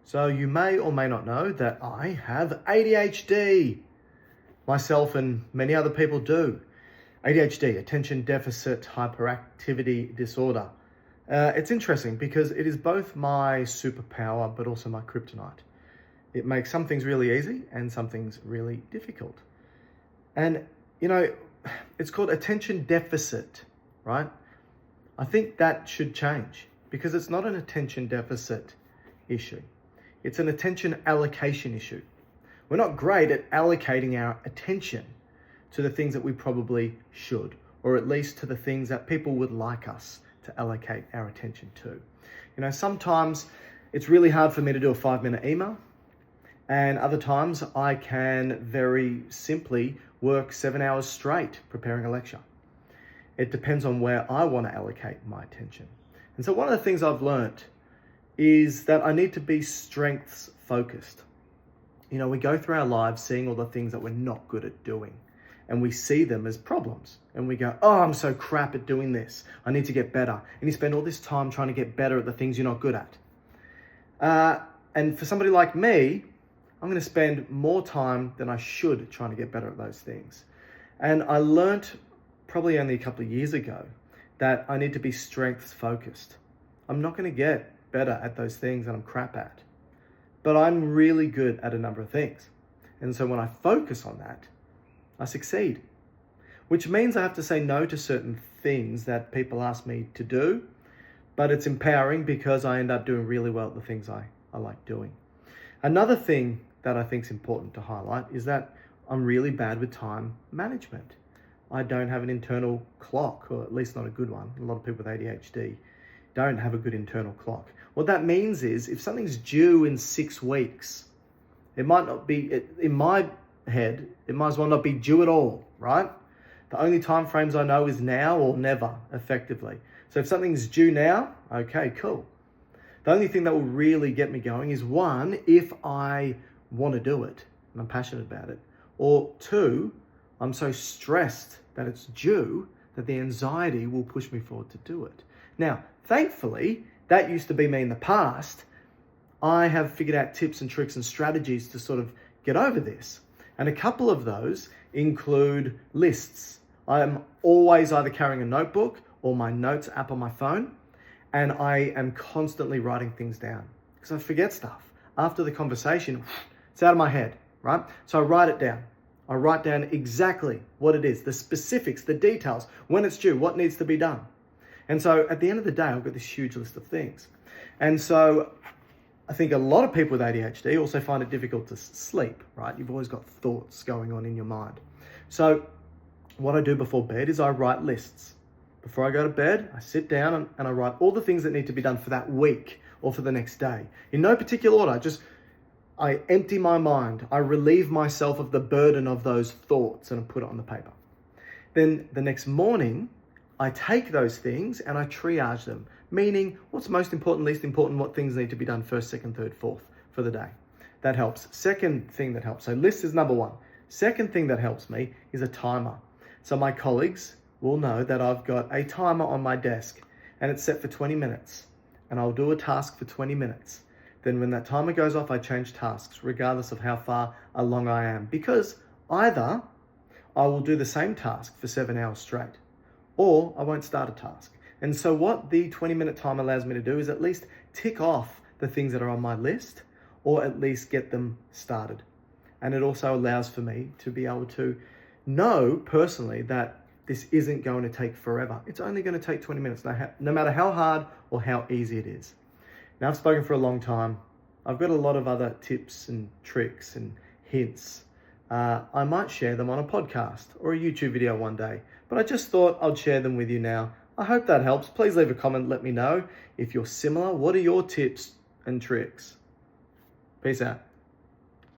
So you may or may not know that I have ADHD. Myself and many other people do. ADHD, attention deficit hyperactivity disorder. It's interesting because it is both my superpower but also my kryptonite. It makes some things really easy and some things really difficult. And, it's called attention deficit, right? I think that should change because it's not an attention deficit issue. It's an attention allocation issue. We're not great at allocating our attention to the things that we probably should, or at least to the things that people would like us to allocate our attention to. Sometimes it's really hard for me to do a 5-minute email, and other times I can very simply work 7 hours straight preparing a lecture. It depends on where I want to allocate my attention. And so one of the things I've learned is that I need to be strengths focused. We go through our lives seeing all the things that we're not good at doing, and we see them as problems. And we go, oh, I'm so crap at doing this. I need to get better. And you spend all this time trying to get better at the things you're not good at. And for somebody like me, I'm going to spend more time than I should trying to get better at those things. And I learnt probably only a couple of years ago that I need to be strengths focused. I'm not going to get better at those things that I'm crap at, but I'm really good at a number of things. And so when I focus on that, I succeed, which means I have to say no to certain things that people ask me to do, but it's empowering because I end up doing really well at the things I like doing. Another thing that I think is important to highlight is that I'm really bad with time management. I don't have an internal clock, or at least not a good one. A lot of people with ADHD don't have a good internal clock. What that means is if something's due in 6 weeks, it might not be, in my head, it might as well not be due at all, right? The only time frames I know is now or never, effectively. So if something's due now, okay, cool. The only thing that will really get me going is 1, if I want to do it and I'm passionate about it, or 2, I'm so stressed that it's due that the anxiety will push me forward to do it. Now, thankfully, that used to be me in the past. I have figured out tips and tricks and strategies to sort of get over this. And a couple of those include lists. I am always either carrying a notebook or my notes app on my phone, and I am constantly writing things down because I forget stuff. After the conversation, it's out of my head, right? So I write it down. I write down exactly what it is, the specifics, the details, when it's due, what needs to be done. And so at the end of the day, I've got this huge list of things. And so I think a lot of people with ADHD also find it difficult to sleep, right? You've always got thoughts going on in your mind. So what I do before bed is I write lists. Before I go to bed, I sit down and I write all the things that need to be done for that week or for the next day. In no particular order, I empty my mind. I relieve myself of the burden of those thoughts and I put it on the paper. Then the next morning, I take those things and I triage them, meaning what's most important, least important, what things need to be done first, second, third, fourth for the day. That helps. Second thing that helps. So list is number 1. Second thing that helps me is a timer. So my colleagues will know that I've got a timer on my desk and it's set for 20 minutes and I'll do a task for 20 minutes. Then when that timer goes off, I change tasks regardless of how far along I am, because either I will do the same task for 7 hours straight or I won't start a task. And so what the 20-minute time allows me to do is at least tick off the things that are on my list or at least get them started. And it also allows for me to be able to know personally that this isn't going to take forever. It's only going to take 20 minutes, no matter how hard or how easy it is. Now, I've spoken for a long time. I've got a lot of other tips and tricks and hints. I might share them on a podcast or a YouTube video one day, but I just thought I'd share them with you now. I hope that helps. Please leave a comment. Let me know if you're similar. What are your tips and tricks? Peace out.